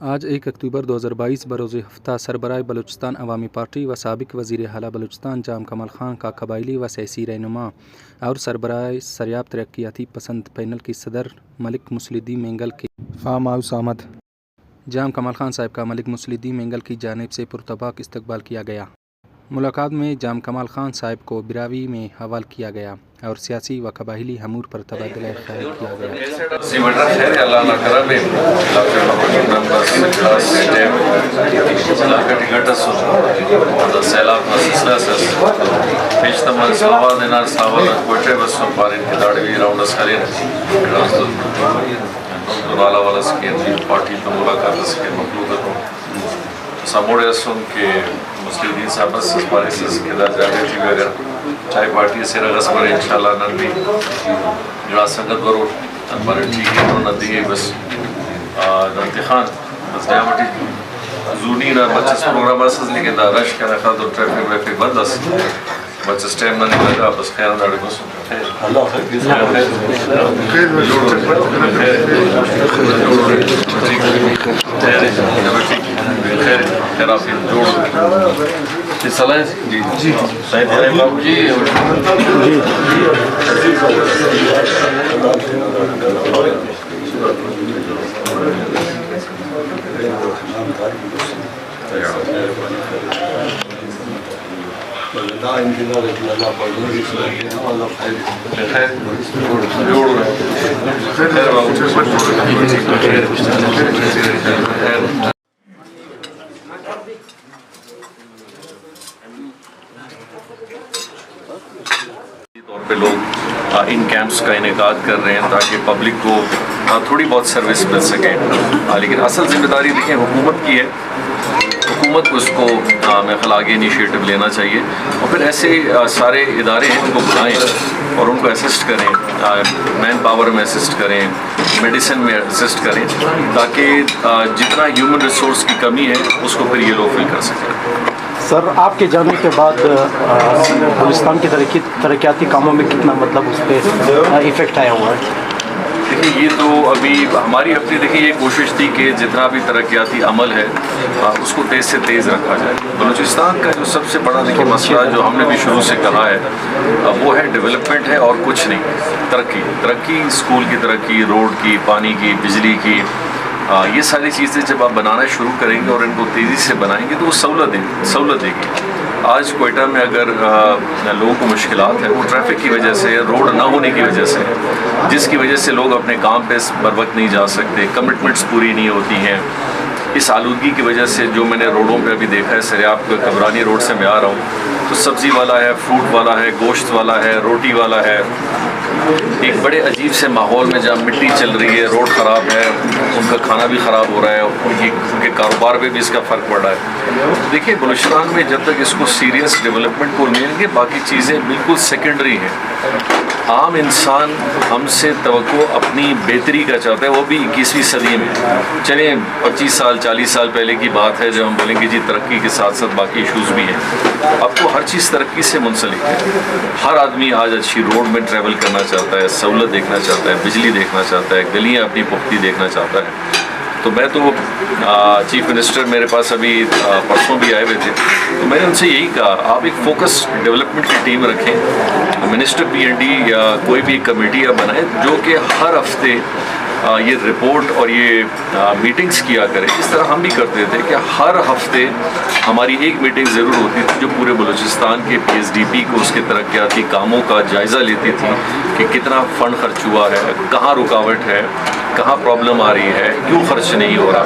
آج 1 اکتوبر 2022 بروز ہفتہ سربراہ بلوچستان عوامی پارٹی و سابق وزیر اعلیٰ بلوچستان جام کمال خان کا قبائلی و سیاسی رہنما اور سربراہ سریاب ترقیاتی پسند پینل کی صدر ملک مسلی الدین مینگل کی فارم ہاؤس آمد۔ جام کمال خان صاحب کا ملک مسلی الدین مینگل کی جانب سے پرتپاک استقبال کیا گیا۔ ملاقات میں جام کمال خان صاحب کو براوی میں حوال کیا گیا اور سیاسی و قبائلی امور پر تبادلہ خیال کیا گیا۔ ساموڑے اسون کے مسلی الدین صاحب سے پاریسس کے دا جاگے تھی وغیرہ چاہے پارٹی سے رغس پر انشاءاللہ نندی جڑا سنگت برو انبار ٹھیک ہے نندی بس انتخان بس ڈیامٹی زونی نا بچس پروگرام اساس لیکن دا رش کا نخواہ دو ٹریفک ویفک بند اس بچس ٹائم نہ نکل گا بس خیر انداڑی بس اللہ خیر آپ جوڑ یہ صلاح جی جی صحیح ہے بابو جی طور پہ لوگ ان کیمپس کا انعقاد کر رہے ہیں تاکہ پبلک کو تھوڑی بہت سروس مل سکے، لیکن اصل ذمہ داری دیکھیں حکومت کی ہے۔ حکومت کو اس کو میں خیال آگے انیشیٹو لینا چاہیے اور پھر ایسے سارے ادارے ہیں ان کو بلائیں اور ان کو اسسٹ کریں، مین پاور میں اسسٹ کریں، میڈیسن میں اسسٹ کریں تاکہ جتنا ہیومن ریسورس کی کمی ہے اس کو پھر یہ لوگ فل کر سکیں۔ سر آپ کے جانے کے بعد بلوچستان کی ترقیاتی کاموں میں کتنا اس پہ ایفیکٹ آیا ہوا ہے؟ دیکھیں یہ تو ابھی ہماری اپنی یہ کوشش تھی کہ جتنا بھی ترقیاتی عمل ہے اس کو تیز سے تیز رکھا جائے۔ بلوچستان کا جو سب سے بڑا مسئلہ جو ہم نے بھی شروع سے کہا ہے وہ ہے ڈیولپمنٹ ہے اور کچھ نہیں، ترقی اسکول کی ترقی، روڈ کی، پانی کی، بجلی کی، یہ ساری چیزیں جب آپ بنانا شروع کریں گے اور ان کو تیزی سے بنائیں گے تو وہ سہولت دے گی۔ آج کوئٹہ میں اگر لوگوں کو مشکلات ہیں وہ ٹریفک کی وجہ سے، روڈ نہ ہونے کی وجہ سے، جس کی وجہ سے لوگ اپنے کام پہ بر وقت نہیں جا سکتے، کمٹمنٹس پوری نہیں ہوتی ہیں۔ اس آلودگی کی وجہ سے جو میں نے روڈوں پہ ابھی دیکھا ہے، سریاب کبرانی روڈ سے میں آ رہا ہوں تو سبزی والا ہے، فروٹ والا ہے، گوشت والا ہے، روٹی والا ہے، ایک بڑے عجیب سے ماحول میں جہاں مٹی چل رہی ہے، روڈ خراب ہے، ان کا کھانا بھی خراب ہو رہا ہے، ان کے کاروبار پہ بھی اس کا فرق پڑ رہا ہے۔ دیکھیے بلوچستان میں جب تک اس کو سیریس ڈیولپمنٹ کو ملیں گے باقی چیزیں بالکل سیکنڈری ہیں۔ عام انسان ہم سے توقع اپنی بہتری کا چاہتا ہے، وہ بھی 21ویں صدی میں۔ چلیں 25 سال 40 سال پہلے کی بات ہے جب ہم بولیں گے جی ترقی کے ساتھ ساتھ باقی ایشوز بھی ہیں۔ اب تو ہر چیز ترقی سے منسلک ہے۔ ہر آدمی آج اچھی روڈ میں ٹریول کرنا چاہتا ہے، سہولت دیکھنا چاہتا ہے، بجلی دیکھنا چاہتا ہے، گلیاں اپنی پختگی دیکھنا چاہتا ہے۔ تو میں تو چیف منسٹر میرے پاس ابھی پرسوں بھی آئے ہوئے تھے تو میں نے ان سے یہی کہا آپ ایک فوکس ڈیولپمنٹ کی ٹیم رکھیں، منسٹر PND یا کوئی بھی کمیٹی بنائیں جو کہ ہر ہفتے یہ رپورٹ اور یہ میٹنگز کیا کرے۔ اس طرح ہم بھی کرتے تھے کہ ہر ہفتے ہماری ایک میٹنگ ضرور ہوتی تھی جو پورے بلوچستان کے PSDP کو اس کے ترقیاتی کاموں کا جائزہ لیتی تھی کہ کتنا فنڈ خرچ ہوا ہے، کہاں رکاوٹ ہے، کہاں پرابلم آ رہی ہے، کیوں خرچ نہیں ہو رہا۔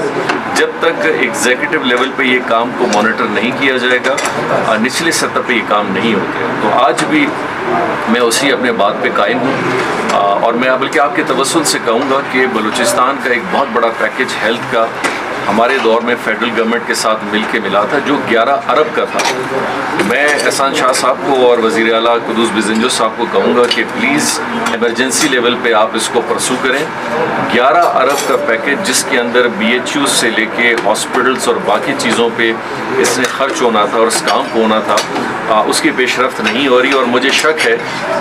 جب تک ایگزیکٹو لیول پہ یہ کام کو مانیٹر نہیں کیا جائے گا نچلے سطح پہ یہ کام نہیں ہوتے۔ تو آج بھی میں اسی اپنے بات پہ قائم ہوں اور میں بلکہ آپ کے توسل سے کہوں گا کہ بلوچستان کا ایک بہت بڑا پیکیج ہیلتھ کا ہمارے دور میں فیڈرل گورنمنٹ کے ساتھ مل کے ملا تھا جو 11 ارب کا تھا۔ میں احسان شاہ صاحب کو اور وزیر اعلیٰ قدوس بزنجو صاحب کو کہوں گا کہ پلیز ایمرجنسی لیول پہ آپ اس کو پرسو کریں۔ 11 ارب کا پیکیج جس کے اندر BHU سے لے کے ہاسپٹلس اور باقی چیزوں پہ اس نے خرچ ہونا تھا اور اس کام کو ہونا تھا، اس کی پیش رفت نہیں ہو رہی اور مجھے شک ہے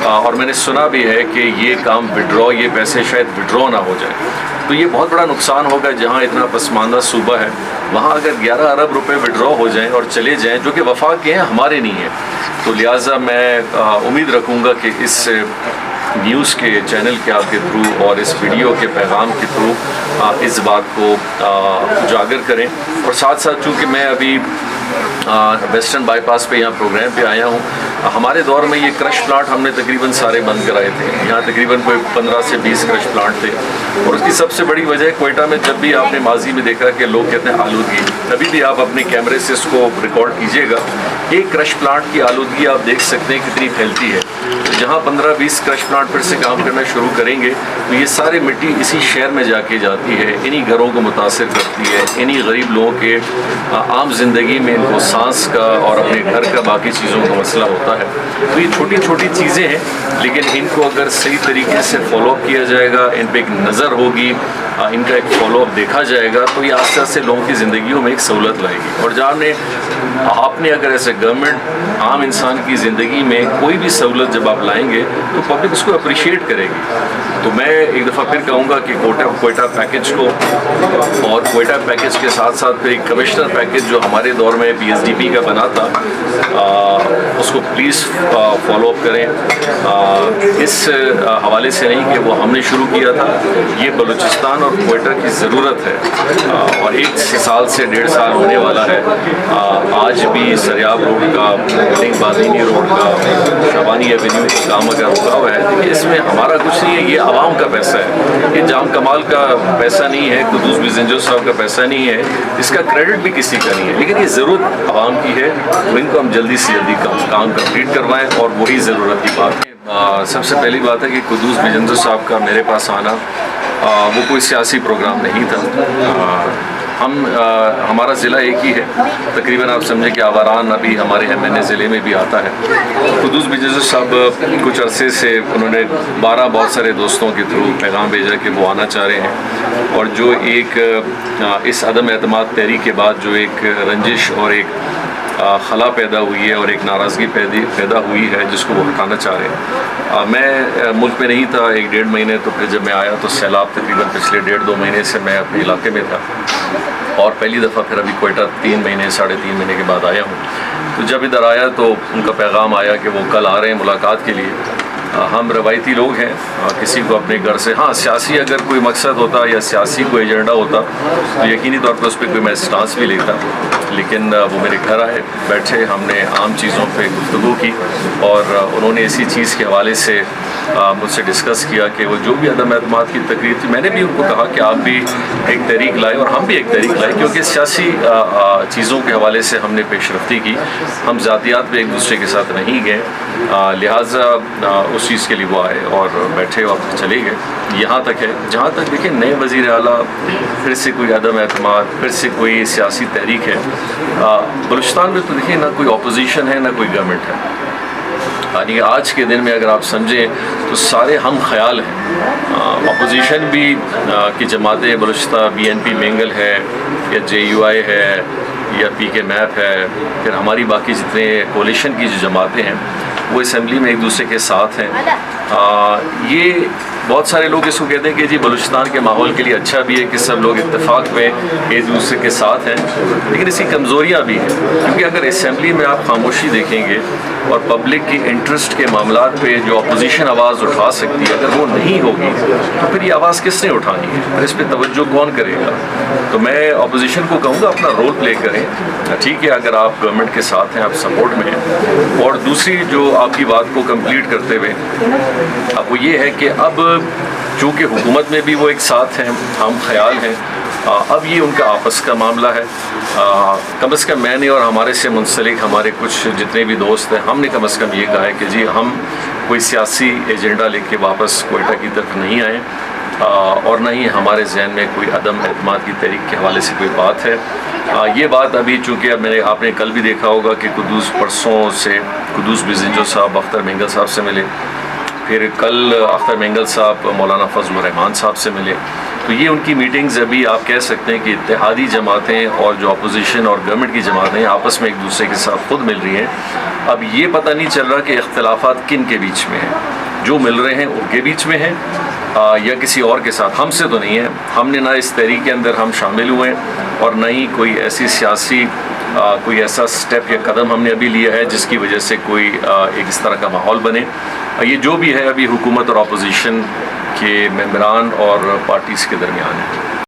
اور میں نے سنا بھی ہے کہ یہ کام یہ پیسے شاید وڈرا نہ ہو جائے۔ تو یہ بہت بڑا نقصان ہوگا. جہاں اتنا پسماندہ صوبہ ہے وہاں اگر 11 ارب روپے وڈرا ہو جائیں اور چلے جائیں جو کہ وفاق کے ہیں, ہمارے نہیں ہیں, تو لہٰذا میں امید رکھوں گا کہ اس نیوز کے چینل کے آپ کے تھرو اور اس ویڈیو کے پیغام کے تھرو اس بات کو اجاگر کریں. اور ساتھ ساتھ چونکہ میں ابھی ویسٹرن بائی پاس پہ یہاں پروگرام پہ آیا ہوں, ہمارے دور میں یہ کرش پلانٹ ہم نے تقریباً سارے بند کرائے تھے. یہاں تقریباً کوئی 15 سے 20 کرش پلانٹ تھے, اور اس کی سب سے بڑی وجہ کوئٹہ میں جب بھی آپ نے ماضی میں دیکھا کہ لوگ کہتے ہیں آلودگی, ابھی بھی آپ اپنے کیمرے سے اس کو ریکارڈ کیجئے گا, ایک کرش پلانٹ کی آلودگی آپ دیکھ سکتے ہیں کتنی پھیلتی ہے. جہاں 15-20 کرش پلانٹ پھر سے کام کرنا شروع کریں گے تو یہ ساری مٹی اسی شہر میں جا کے جاتی ہے, انہی گھروں کو متاثر کرتی ہے, انہی غریب لوگوں کے عام زندگی میں ان کو سانس کا اور اپنے گھر کا باقی چیزوں کا مسئلہ ہوتا ہے. تو یہ چھوٹی چھوٹی چیزیں ہیں, لیکن ان کو اگر صحیح طریقے سے فالو اپ کیا جائے گا, ان پہ ایک نظر ہوگی, ان کا ایک فالو اپ دیکھا جائے گا, تو یہ آہستہ آہستہ لوگوں کی زندگیوں میں ایک سہولت لائے گی. اور جہاں آپ نے اگر ایسے گورنمنٹ عام انسان کی زندگی میں کوئی بھی سہولت جب آپ لائیں گے تو پبلک اس کو اپریشیٹ کرے گی. تو میں ایک دفعہ پھر کہوں گا کہ کوئٹہ پیکج کو, اور کوئٹہ پیکج کے ساتھ ساتھ پھر ایک کمشنر پیکج جو ہمارے دور میں PSDP کا بنا تھا, اس کو پلیز فالو اپ کریں. اس حوالے سے نہیں کہ وہ ہم نے شروع کیا تھا, یہ بلوچستان اور کوئٹہ کی ضرورت ہے, اور 1 سال سے 1.5 سال ہونے والا ہے. آج بھی سریاب روڈ کا, بازینی روڈ کا, شبانی ایونیو کا کام اگر رکا ہوا ہے, دیکھیے اس میں ہمارا کچھ نہیں ہے, یہ عوام کا پیسہ ہے, یہ جام کمال کا پیسہ نہیں ہے, قدوس بزنجو صاحب کا پیسہ نہیں ہے, اس کا کریڈٹ بھی کسی کا نہیں ہے, لیکن یہ ضرورت عوام کی ہے, تو ان کو ہم جلدی سے جلدی کام کمپلیٹ کروائیں, اور وہی ضرورت کی بات ہے. سب سے پہلی بات ہے کہ قدوس بزنجو صاحب کا میرے پاس آنا وہ کوئی سیاسی پروگرام نہیں تھا. ہمارا ضلع ایک ہی ہے, تقریباً آپ سمجھیں کہ آواران ابھی ہمارے MNA ضلع میں بھی آتا ہے. قدوس بزنجو صاحب کچھ عرصے سے انہوں نے بہت سارے دوستوں کے تھرو پیغام بھیجا کہ وہ آنا چاہ رہے ہیں, اور جو ایک اس عدم اعتماد تحریک کے بعد جو ایک رنجش اور ایک خلا پیدا ہوئی ہے اور ایک ناراضگی پیدا ہوئی ہے جس کو وہ ہٹانا چاہ رہے ہیں. میں ملک میں نہیں تھا 1-1.5 مہینے, تو پھر جب میں آیا تو سیلاب تقریباً پچھلے 1.5-2 مہینے سے میں اپنے علاقے میں تھا, اور پہلی دفعہ پھر ابھی کوئٹہ 3 مہینے 3.5 مہینے کے بعد آیا ہوں. تو جب ادھر آیا تو ان کا پیغام آیا کہ وہ کل آ رہے ہیں ملاقات کے لیے. ہم روایتی لوگ ہیں, کسی کو اپنے گھر سے, ہاں سیاسی اگر کوئی مقصد ہوتا یا سیاسی کوئی ایجنڈا ہوتا تو یقینی طور پر اس پہ کوئی میں اسٹانس بھی لیتا, لیکن وہ میرے گھر آئے, بیٹھے, ہم نے عام چیزوں پہ گفتگو کی, اور انہوں نے اسی چیز کے حوالے سے مجھ سے ڈسکس کیا کہ وہ جو بھی عدم اعتماد کی تقریر تھی, میں نے بھی ان کو کہا کہ آپ بھی ایک تحریک لائے اور ہم بھی ایک تحریک لائے, کیونکہ سیاسی چیزوں کے حوالے سے ہم نے پیش رفتی کی, ہم ذاتیات پہ ایک دوسرے کے ساتھ نہیں گئے. لہٰذا اس چیز کے لیے وہ آئے اور بیٹھے اور چلے گئے. یہاں تک ہے جہاں تک دیکھیں نئے وزیر اعلیٰ, پھر سے کوئی عدم اعتماد, پھر سے کوئی سیاسی تحریک ہے. بلوچستان میں تو دیکھیں نہ کوئی اپوزیشن ہے نہ کوئی گورنمنٹ ہے. یعنی آج کے دن میں اگر آپ سمجھیں تو سارے ہم خیال ہیں. اپوزیشن بھی کی جماعتیں بلوچستان BNP مینگل ہے, یا JUI ہے, یا PK میپ ہے, پھر ہماری باقی جتنے کولیشن کی جو جماعتیں ہیں وہ اسمبلی میں ایک دوسرے کے ساتھ ہیں. یہ بہت سارے لوگ اس کو کہتے ہیں کہ جی بلوچستان کے ماحول کے لیے اچھا بھی ہے کہ سب لوگ اتفاق میں ایک دوسرے کے ساتھ ہیں, لیکن اس کی کمزوریاں بھی ہیں, کیونکہ اگر اسمبلی میں آپ خاموشی دیکھیں گے اور پبلک کی انٹرسٹ کے معاملات پہ جو اپوزیشن آواز اٹھا سکتی ہے اگر وہ نہیں ہوگی تو پھر یہ آواز کس نے اٹھانی ہے, پھر اس پہ توجہ کون کرے گا. تو میں اپوزیشن کو کہوں گا اپنا رول پلے کریں. ٹھیک ہے اگر آپ گورنمنٹ کے ساتھ ہیں, آپ سپورٹ میں ہیں. اور دوسری جو آپ کی بات کو کمپلیٹ کرتے ہوئے اب وہ یہ ہے کہ اب چونکہ حکومت میں بھی وہ ایک ساتھ ہیں, ہم خیال ہیں, اب یہ ان کا آپس کا معاملہ ہے. کم از کم میں نے اور ہمارے سے منسلک ہمارے کچھ جتنے بھی دوست ہیں, ہم نے کم از کم یہ کہا ہے کہ جی ہم کوئی سیاسی ایجنڈا لے کے واپس کوئٹہ کی طرف نہیں آئے, اور نہ ہی ہمارے ذہن میں کوئی عدم اعتماد کی تحریک کے حوالے سے کوئی بات ہے. یہ بات ابھی چونکہ آپ نے کل بھی دیکھا ہوگا کہ پرسوں سے قدوس بزنجو صاحب اختر مینگل صاحب سے ملے, پھر کل اختر مینگل صاحب مولانا فضل الرحمان صاحب سے ملے. تو یہ ان کی میٹنگز ابھی آپ کہہ سکتے ہیں کہ اتحادی جماعتیں اور جو اپوزیشن اور گورنمنٹ کی جماعتیں آپس میں ایک دوسرے کے ساتھ خود مل رہی ہیں. اب یہ پتہ نہیں چل رہا کہ اختلافات کن کے بیچ میں ہیں. جو مل رہے ہیں ان کے بیچ میں ہیں یا کسی اور کے ساتھ. ہم سے تو نہیں ہے. ہم نے نہ اس تحریک کے اندر ہم شامل ہوئے اور نہ ہی کوئی ایسی سیاسی کوئی ایسا سٹیپ یا قدم ہم نے ابھی لیا ہے جس کی وجہ سے کوئی ایک اس طرح کا ماحول بنے. یہ جو بھی ہے ابھی حکومت اور اپوزیشن کے ممبران اور پارٹیز کے درمیان ہے.